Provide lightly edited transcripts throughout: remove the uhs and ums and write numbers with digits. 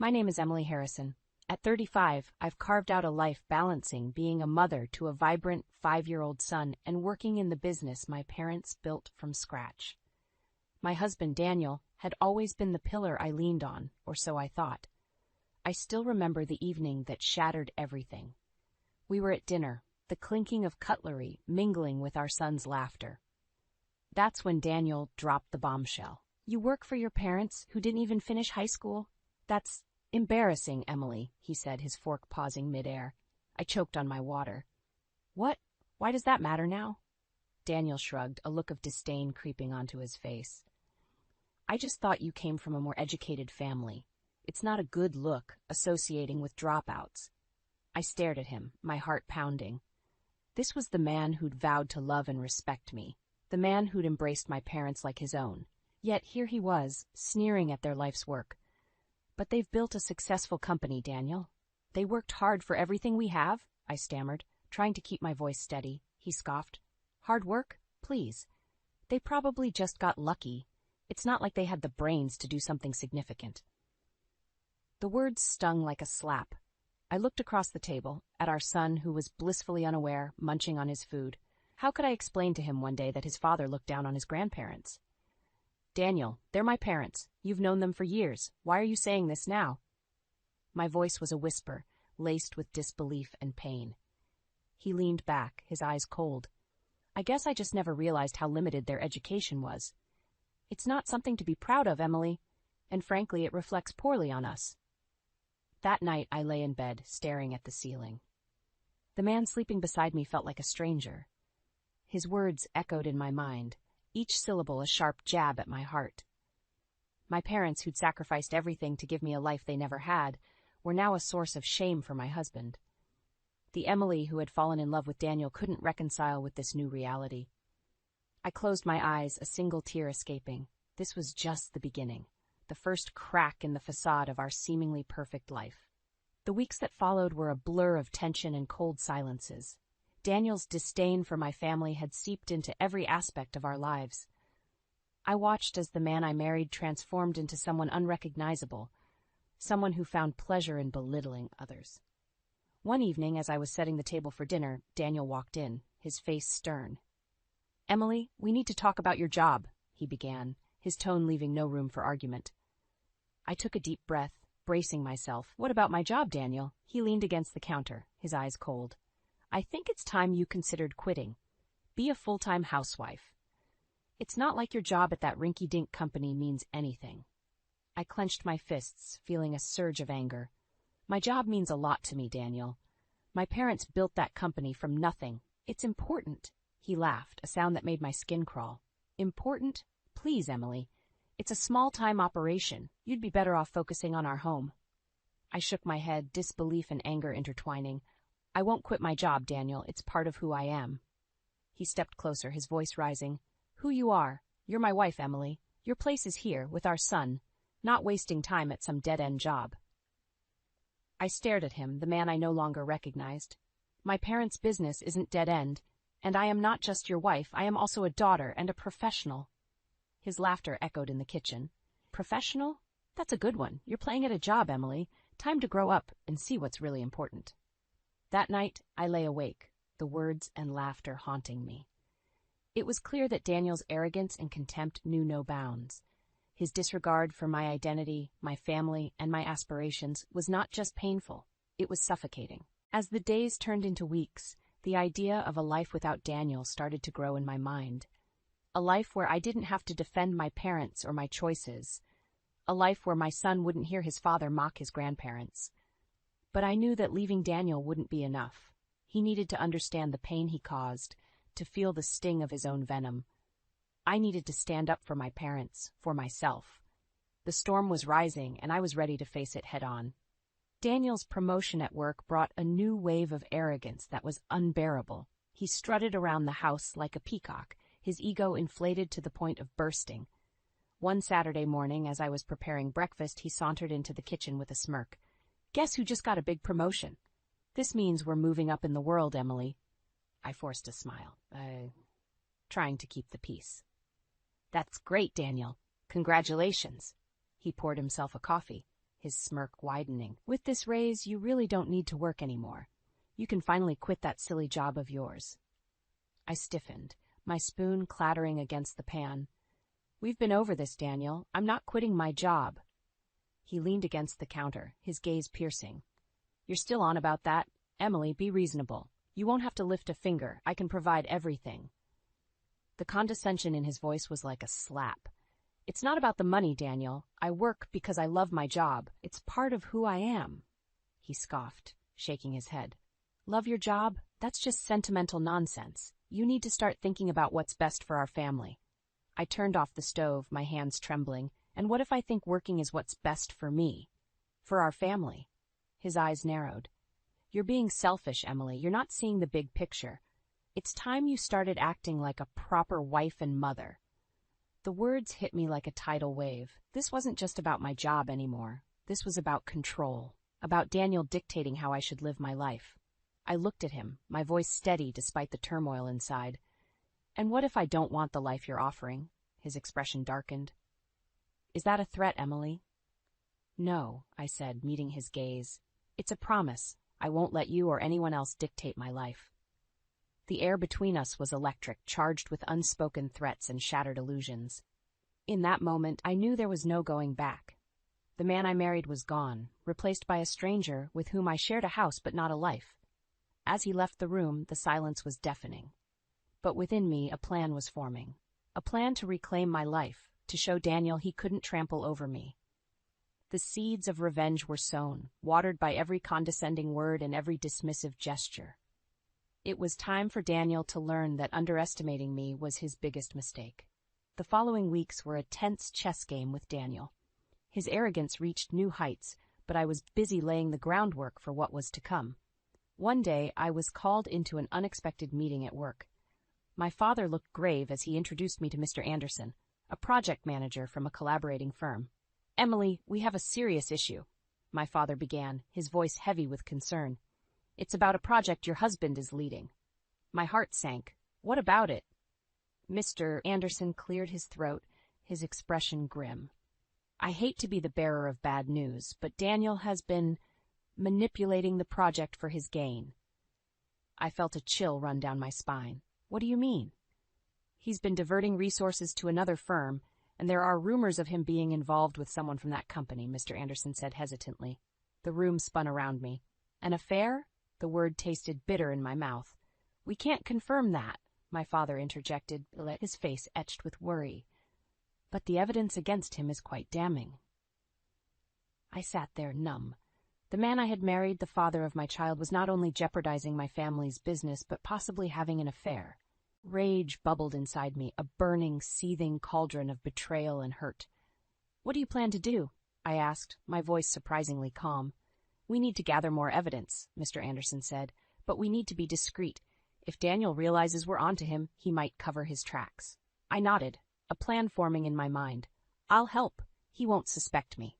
My name is Emily Harrison. At 35, I've carved out a life balancing being a mother to a vibrant 5-year-old son and working in the business my parents built from scratch. My husband, Daniel, had always been the pillar I leaned on, or so I thought. I still remember the evening that shattered everything. We were at dinner, the clinking of cutlery mingling with our son's laughter. That's when Daniel dropped the bombshell. "You work for your parents who didn't even finish high school? That's embarrassing, Emily," he said, his fork pausing midair. I choked on my water. "What? Why does that matter now?" Daniel shrugged, a look of disdain creeping onto his face. "I just thought you came from a more educated family. It's not a good look, associating with dropouts." I stared at him, my heart pounding. This was the man who'd vowed to love and respect me, the man who'd embraced my parents like his own. Yet here he was, sneering at their life's work. "But they've built a successful company, Daniel. They worked hard for everything we have," I stammered, trying to keep my voice steady. He scoffed. "Hard work? Please. They probably just got lucky. It's not like they had the brains to do something significant." The words stung like a slap. I looked across the table, at our son who was blissfully unaware, munching on his food. How could I explain to him one day that his father looked down on his grandparents? "Daniel, they're my parents. You've known them for years. Why are you saying this now?" My voice was a whisper, laced with disbelief and pain. He leaned back, his eyes cold. "I guess I just never realized how limited their education was. It's not something to be proud of, Emily, and frankly, it reflects poorly on us." That night, I lay in bed, staring at the ceiling. The man sleeping beside me felt like a stranger. His words echoed in my mind, each syllable a sharp jab at my heart. My parents, who'd sacrificed everything to give me a life they never had, were now a source of shame for my husband. The Emily who had fallen in love with Daniel couldn't reconcile with this new reality. I closed my eyes, a single tear escaping. This was just the beginning, the first crack in the facade of our seemingly perfect life. The weeks that followed were a blur of tension and cold silences. Daniel's disdain for my family had seeped into every aspect of our lives. I watched as the man I married transformed into someone unrecognizable, someone who found pleasure in belittling others. One evening, as I was setting the table for dinner, Daniel walked in, his face stern. "Emily, we need to talk about your job," he began, his tone leaving no room for argument. I took a deep breath, bracing myself. "What about my job, Daniel?" He leaned against the counter, his eyes cold. "I think it's time you considered quitting. Be a full-time housewife. It's not like your job at that rinky-dink company means anything." I clenched my fists, feeling a surge of anger. "My job means a lot to me, Daniel. My parents built that company from nothing. It's important." He laughed, a sound that made my skin crawl. "Important? Please, Emily. It's a small-time operation. You'd be better off focusing on our home." I shook my head, disbelief and anger intertwining. "I won't quit my job, Daniel. It's part of who I am." He stepped closer, his voice rising. "Who you are. You're my wife, Emily. Your place is here, with our son, not wasting time at some dead-end job." I stared at him, the man I no longer recognized. "My parents' business isn't dead-end, and I am not just your wife, I am also a daughter and a professional." His laughter echoed in the kitchen. "Professional? That's a good one. You're playing at a job, Emily. Time to grow up and see what's really important." That night, I lay awake, the words and laughter haunting me. It was clear that Daniel's arrogance and contempt knew no bounds. His disregard for my identity, my family, and my aspirations was not just painful, it was suffocating. As the days turned into weeks, the idea of a life without Daniel started to grow in my mind. A life where I didn't have to defend my parents or my choices. A life where my son wouldn't hear his father mock his grandparents. But I knew that leaving Daniel wouldn't be enough. He needed to understand the pain he caused, to feel the sting of his own venom. I needed to stand up for my parents, for myself. The storm was rising, and I was ready to face it head-on. Daniel's promotion at work brought a new wave of arrogance that was unbearable. He strutted around the house like a peacock, his ego inflated to the point of bursting. One Saturday morning, as I was preparing breakfast, he sauntered into the kitchen with a smirk. "Guess who just got a big promotion? This means we're moving up in the world, Emily." I forced a smile, trying to keep the peace. "That's great, Daniel. Congratulations." He poured himself a coffee, his smirk widening. With this raise, you really don't need to work anymore. You can finally quit that silly job of yours. I stiffened, my spoon clattering against the pan. We've been over this, Daniel. I'm not quitting my job. He leaned against the counter, his gaze piercing. You're still on about that? Emily, be reasonable. You won't have to lift a finger. I can provide everything. The condescension in his voice was like a slap. It's not about the money, Daniel. I work because I love my job. It's part of who I am. He scoffed, shaking his head. Love your job? That's just sentimental nonsense. You need to start thinking about what's best for our family. I turned off the stove, my hands trembling. And what if I think working is what's best for me? For our family? His eyes narrowed. You're being selfish, Emily. You're not seeing the big picture. It's time you started acting like a proper wife and mother. The words hit me like a tidal wave. This wasn't just about my job anymore. This was about control, about Daniel dictating how I should live my life. I looked at him, my voice steady despite the turmoil inside. And what if I don't want the life you're offering? His expression darkened. Is that a threat, Emily? No, I said, meeting his gaze. It's a promise. I won't let you or anyone else dictate my life. The air between us was electric, charged with unspoken threats and shattered illusions. In that moment, I knew there was no going back. The man I married was gone, replaced by a stranger with whom I shared a house but not a life. As he left the room, the silence was deafening. But within me, a plan was forming. A plan to reclaim my life, to show Daniel he couldn't trample over me. The seeds of revenge were sown, watered by every condescending word and every dismissive gesture. It was time for Daniel to learn that underestimating me was his biggest mistake. The following weeks were a tense chess game with Daniel. His arrogance reached new heights, but I was busy laying the groundwork for what was to come. One day, I was called into an unexpected meeting at work. My father looked grave as he introduced me to Mr. Anderson, a project manager from a collaborating firm. Emily, we have a serious issue, my father began, his voice heavy with concern. It's about a project your husband is leading. My heart sank. What about it? Mr. Anderson cleared his throat, his expression grim. I hate to be the bearer of bad news, but Daniel has been manipulating the project for his gain. I felt a chill run down my spine. What do you mean? He's been diverting resources to another firm, and there are rumors of him being involved with someone from that company, Mr. Anderson said hesitantly. The room spun around me. An affair? The word tasted bitter in my mouth. We can't confirm that, my father interjected, his face etched with worry. But the evidence against him is quite damning. I sat there numb. The man I had married, the father of my child, was not only jeopardizing my family's business, but possibly having an affair. Rage bubbled inside me, a burning, seething cauldron of betrayal and hurt. What do you plan to do? I asked, my voice surprisingly calm. We need to gather more evidence, Mr. Anderson said, but we need to be discreet. If Daniel realizes we're onto him, he might cover his tracks. I nodded, a plan forming in my mind. I'll help. He won't suspect me.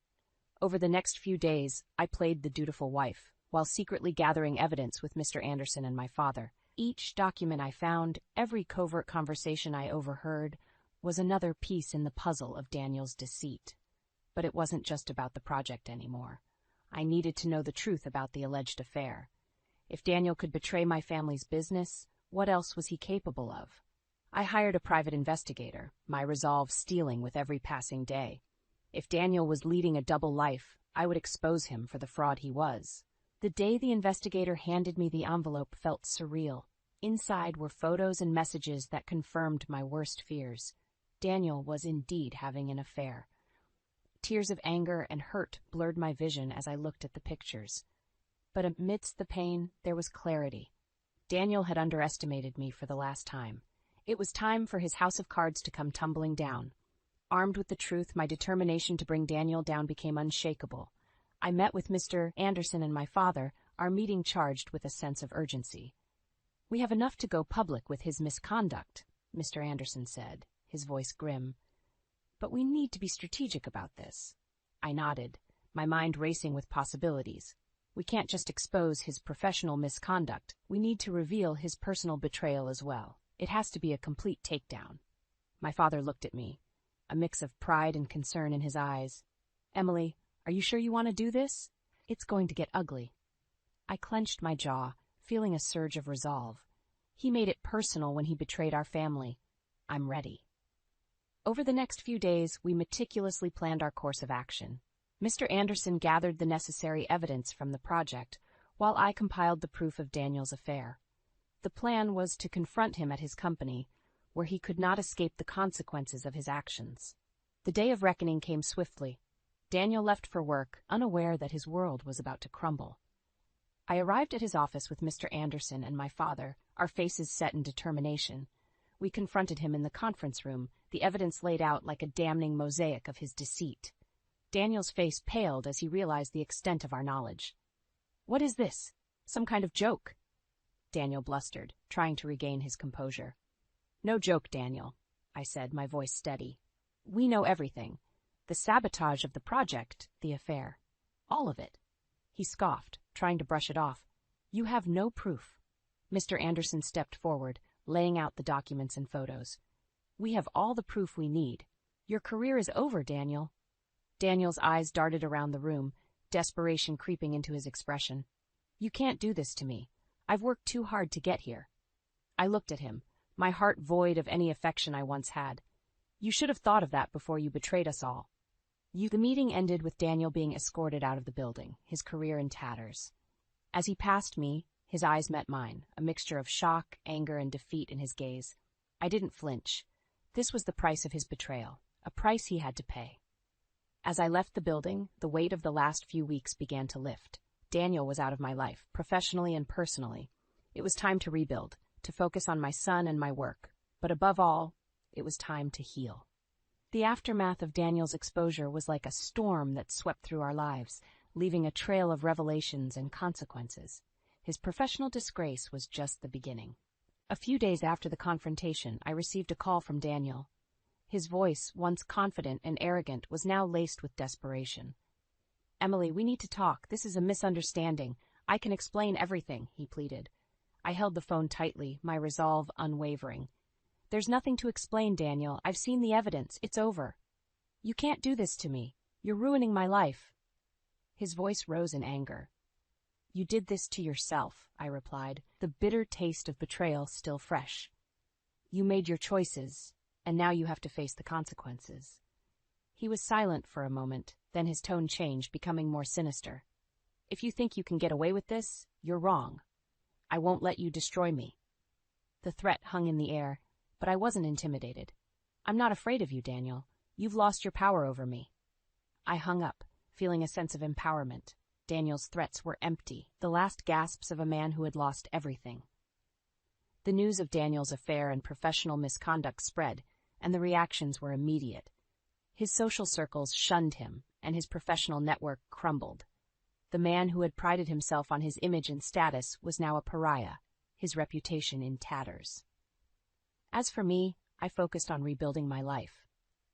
Over the next few days, I played the dutiful wife, while secretly gathering evidence with Mr. Anderson and my father. Each document I found, every covert conversation I overheard, was another piece in the puzzle of Daniel's deceit. But it wasn't just about the project anymore. I needed to know the truth about the alleged affair. If Daniel could betray my family's business, what else was he capable of? I hired a private investigator, my resolve steeling with every passing day. If Daniel was leading a double life, I would expose him for the fraud he was. The day the investigator handed me the envelope felt surreal. Inside were photos and messages that confirmed my worst fears. Daniel was indeed having an affair. Tears of anger and hurt blurred my vision as I looked at the pictures. But amidst the pain, there was clarity. Daniel had underestimated me for the last time. It was time for his house of cards to come tumbling down. Armed with the truth, my determination to bring Daniel down became unshakable. I met with Mr. Anderson and my father, our meeting charged with a sense of urgency. We have enough to go public with his misconduct, Mr. Anderson said, his voice grim. But we need to be strategic about this. I nodded, my mind racing with possibilities. We can't just expose his professional misconduct. We need to reveal his personal betrayal as well. It has to be a complete takedown. My father looked at me, a mix of pride and concern in his eyes. Emily, Are you sure you want to do this? It's going to get ugly. I clenched my jaw, feeling a surge of resolve. He made it personal when he betrayed our family. I'm ready. Over the next few days, we meticulously planned our course of action. Mr. Anderson gathered the necessary evidence from the project, while I compiled the proof of Daniel's affair. The plan was to confront him at his company, where he could not escape the consequences of his actions. The day of reckoning came swiftly. Daniel left for work, unaware that his world was about to crumble. I arrived at his office with Mr. Anderson and my father, our faces set in determination. We confronted him in the conference room, the evidence laid out like a damning mosaic of his deceit. Daniel's face paled as he realized the extent of our knowledge. "What is this? Some kind of joke?" Daniel blustered, trying to regain his composure. "No joke, Daniel," I said, my voice steady. "We know everything. The sabotage of the project, the affair. All of it." He scoffed, trying to brush it off. "You have no proof." Mr. Anderson stepped forward, laying out the documents and photos. "We have all the proof we need. Your career is over, Daniel." Daniel's eyes darted around the room, desperation creeping into his expression. "You can't do this to me. I've worked too hard to get here." I looked at him, my heart void of any affection I once had. "You should have thought of that before you betrayed us all." The meeting ended with Daniel being escorted out of the building, his career in tatters. As he passed me, his eyes met mine, a mixture of shock, anger, and defeat in his gaze. I didn't flinch. This was the price of his betrayal, a price he had to pay. As I left the building, the weight of the last few weeks began to lift. Daniel was out of my life, professionally and personally. It was time to rebuild, to focus on my son and my work. But above all, it was time to heal. The aftermath of Daniel's exposure was like a storm that swept through our lives, leaving a trail of revelations and consequences. His professional disgrace was just the beginning. A few days after the confrontation, I received a call from Daniel. His voice, once confident and arrogant, was now laced with desperation. "Emily, we need to talk. This is a misunderstanding. I can explain everything," he pleaded. I held the phone tightly, my resolve unwavering. "There's nothing to explain, Daniel. I've seen the evidence. It's over." "You can't do this to me. You're ruining my life." His voice rose in anger. "You did this to yourself," I replied, the bitter taste of betrayal still fresh. "You made your choices, and now you have to face the consequences." He was silent for a moment, then his tone changed, becoming more sinister. "If you think you can get away with this, you're wrong. I won't let you destroy me." The threat hung in the air, but I wasn't intimidated. "I'm not afraid of you, Daniel. You've lost your power over me." I hung up, feeling a sense of empowerment. Daniel's threats were empty, the last gasps of a man who had lost everything. The news of Daniel's affair and professional misconduct spread, and the reactions were immediate. His social circles shunned him, and his professional network crumbled. The man who had prided himself on his image and status was now a pariah, his reputation in tatters. As for me, I focused on rebuilding my life.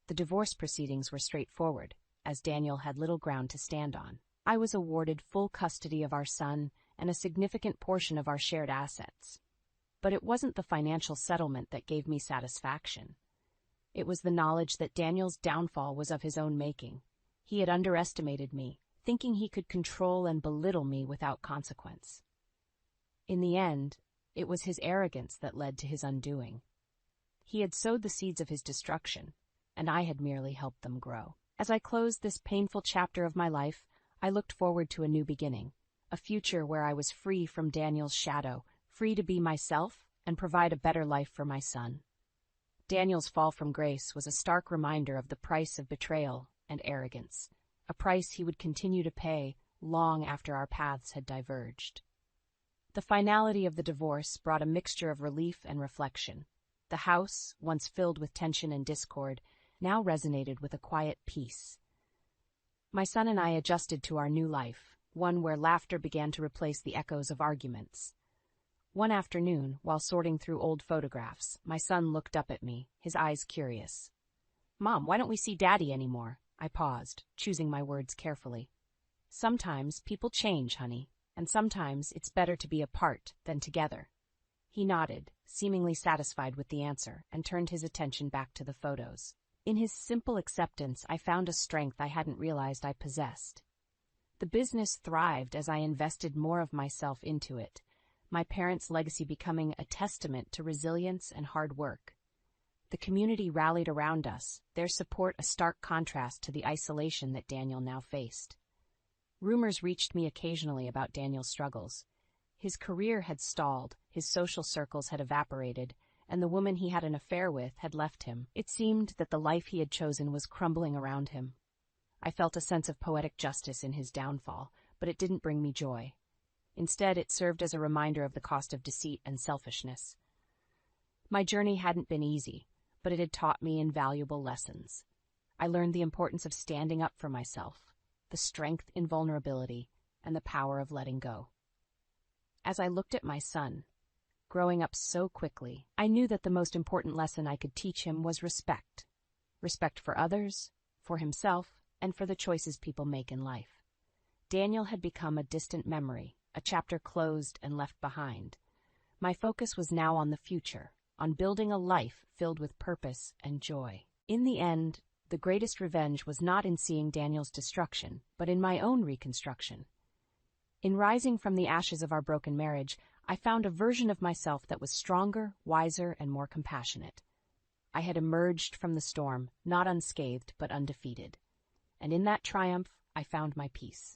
The divorce proceedings were straightforward, as Daniel had little ground to stand on. I was awarded full custody of our son and a significant portion of our shared assets. But it wasn't the financial settlement that gave me satisfaction. It was the knowledge that Daniel's downfall was of his own making. He had underestimated me, thinking he could control and belittle me without consequence. In the end, it was his arrogance that led to his undoing. He had sowed the seeds of his destruction, and I had merely helped them grow. As I closed this painful chapter of my life, I looked forward to a new beginning, a future where I was free from Daniel's shadow, free to be myself and provide a better life for my son. Daniel's fall from grace was a stark reminder of the price of betrayal and arrogance, a price he would continue to pay long after our paths had diverged. The finality of the divorce brought a mixture of relief and reflection. The house, once filled with tension and discord, now resonated with a quiet peace. My son and I adjusted to our new life, one where laughter began to replace the echoes of arguments. One afternoon, while sorting through old photographs, my son looked up at me, his eyes curious. "Mom, why don't we see Daddy anymore?" I paused, choosing my words carefully. "Sometimes people change, honey, and sometimes it's better to be apart than together." He nodded, seemingly satisfied with the answer, and turned his attention back to the photos. In his simple acceptance, I found a strength I hadn't realized I possessed. The business thrived as I invested more of myself into it, my parents' legacy becoming a testament to resilience and hard work. The community rallied around us, their support a stark contrast to the isolation that Daniel now faced. Rumors reached me occasionally about Daniel's struggles. His career had stalled, his social circles had evaporated, and the woman he had an affair with had left him. It seemed that the life he had chosen was crumbling around him. I felt a sense of poetic justice in his downfall, but it didn't bring me joy. Instead, it served as a reminder of the cost of deceit and selfishness. My journey hadn't been easy, but it had taught me invaluable lessons. I learned the importance of standing up for myself, the strength in vulnerability, and the power of letting go. As I looked at my son, growing up so quickly, I knew that the most important lesson I could teach him was respect. Respect for others, for himself, and for the choices people make in life. Daniel had become a distant memory, a chapter closed and left behind. My focus was now on the future, on building a life filled with purpose and joy. In the end, the greatest revenge was not in seeing Daniel's destruction, but in my own reconstruction. In rising from the ashes of our broken marriage, I found a version of myself that was stronger, wiser, and more compassionate. I had emerged from the storm, not unscathed, but undefeated. And in that triumph, I found my peace.